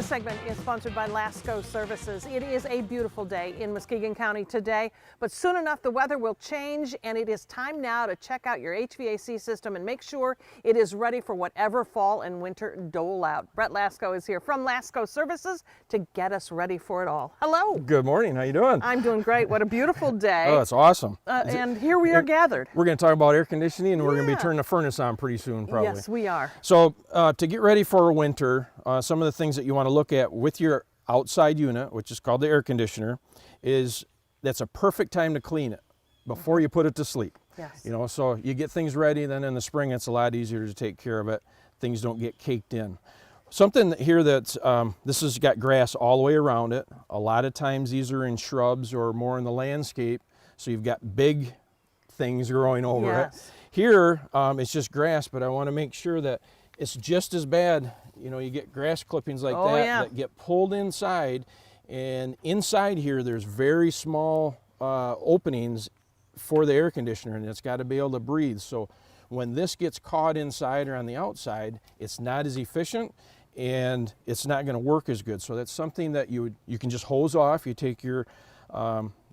This segment is sponsored by Lascko Services. It is a beautiful day in Muskegon County today, but soon enough the weather will change, and it is time now to check out your HVAC system and make sure it is ready for whatever fall and winter dole out. Brett Lascko is here from Lascko Services to get us ready for it all. Hello. Good morning. How you doing? I'm doing great. What a beautiful day. Oh, it's awesome. And here we are gathered. We're going to talk about air conditioning, and we're going to be turning the furnace on pretty soon, probably. Yes, we are. So to get ready for winter, some of the things that you want to look at with your outside unit, which is called the air conditioner, is that's a perfect time to clean it before you put it to sleep. Yes. You know, so you get things ready, then in the spring it's a lot easier to take care of it. Things don't get caked in. Something here that's, this has got grass all the way around it. A lot of times these are in shrubs or more in the landscape, so you've got big things growing over it. Here, it's just grass, but I want to make sure that it's just as bad. You know, you get grass clippings like that get pulled inside, and inside here there's very small openings for the air conditioner, and it's got to be able to breathe. So when this gets caught inside or on the outside, it's not as efficient and it's not going to work as good. So that's something that you can just hose off. You take your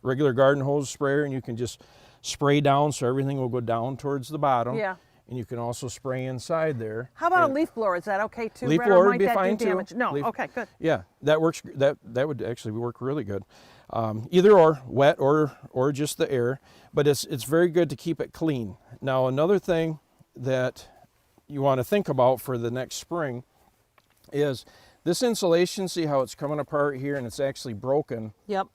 regular garden hose sprayer and you can just spray down, so everything will go down towards the bottom. Yeah. And you can also spray inside there. How about a leaf blower? Is that okay too? Leaf blower would be fine too. No, okay, good. Yeah, that works. That would actually work really good. Either or, wet or just the air, but it's very good to keep it clean. Now another thing that you want to think about for the next spring is this insulation. See how it's coming apart here and it's actually broken. Yep.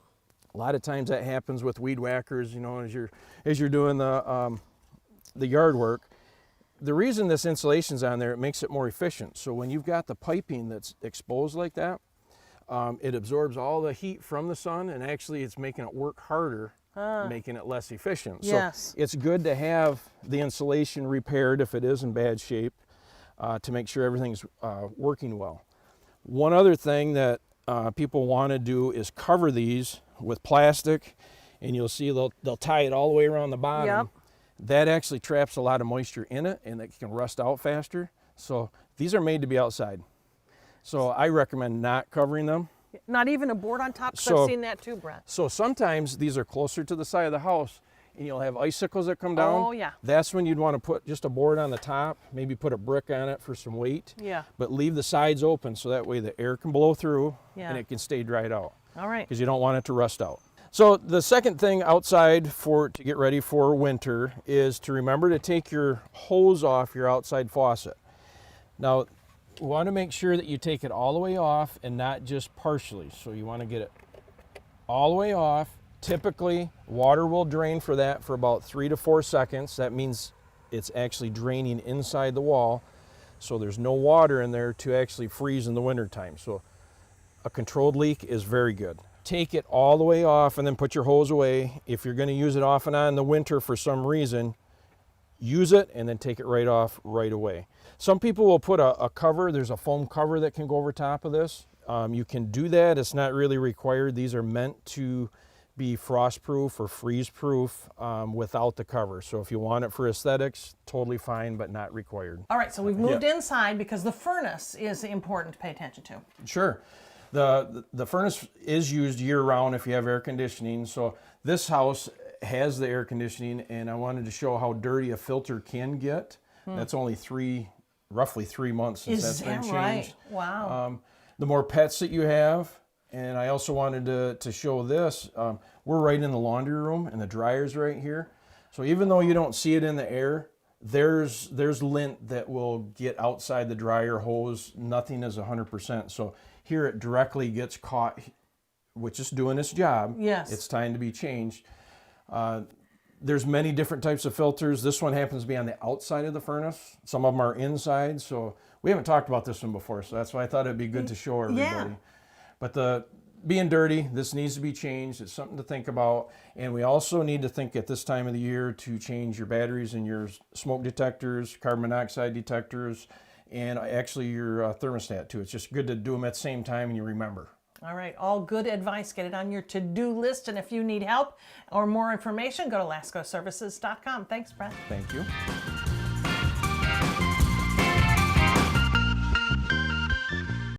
A lot of times that happens with weed whackers, you know, as you're doing the yard work. The reason this insulation's on there, it makes it more efficient. So when you've got the piping that's exposed like that, it absorbs all the heat from the sun, and actually it's making it work harder, making it less efficient. Yes. So it's good to have the insulation repaired if it is in bad shape, to make sure everything's working well. One other thing that people want to do is cover these with plastic, and you'll see they'll tie it all the way around the bottom. Yep. That actually traps a lot of moisture in it, and it can rust out faster. So these are made to be outside. So I recommend not covering them. Not even a board on top? Because I've seen that too, Brett. So sometimes these are closer to the side of the house, and you'll have icicles that come down. Oh, yeah. That's when you'd want to put just a board on the top, maybe put a brick on it for some weight. Yeah. But leave the sides open so that way the air can blow through, and it can stay dried out. All right. Because you don't want it to rust out. So the second thing outside to get ready for winter is to remember to take your hose off your outside faucet. Now, you want to make sure that you take it all the way off and not just partially. So you want to get it all the way off. Typically, water will drain for that for about 3 to 4 seconds. That means it's actually draining inside the wall. So there's no water in there to actually freeze in the wintertime. So a controlled leak is very good. Take it all the way off and then put your hose away. If you're going to use it off and on in the winter for some reason, use it and then take it right off right away. Some people will put a cover. There's a foam cover that can go over top of this. You can do that. It's not really required. These are meant to be frost-proof or freeze-proof without the cover. So if you want it for aesthetics, totally fine, but not required. All right, so we've moved inside because the furnace is important to pay attention to. Sure. The furnace is used year-round if you have air conditioning. So this house has the air conditioning, and I wanted to show how dirty a filter can get. That's only roughly 3 months since that's been changed. Right? Wow. The more pets that you have, and I also wanted to show this. We're right in the laundry room, and the dryer's right here. So even though you don't see it in the air, there's lint that will get outside the dryer hose. Nothing is 100%. So here it directly gets caught, which is doing its job. Yes. It's time to be changed. There's many different types of filters. This one happens to be on the outside of the furnace. Some of them are inside. So we haven't talked about this one before, so that's why I thought it'd be good to show everybody. Yeah. But being dirty, this needs to be changed. It's something to think about. And we also need to think at this time of the year to change your batteries and your smoke detectors, carbon monoxide detectors, and actually your thermostat too. It's just good to do them at the same time and you remember. All right, all good advice. Get it on your to-do list. And if you need help or more information, go to lascoservices.com. Thanks, Brett. Thank you.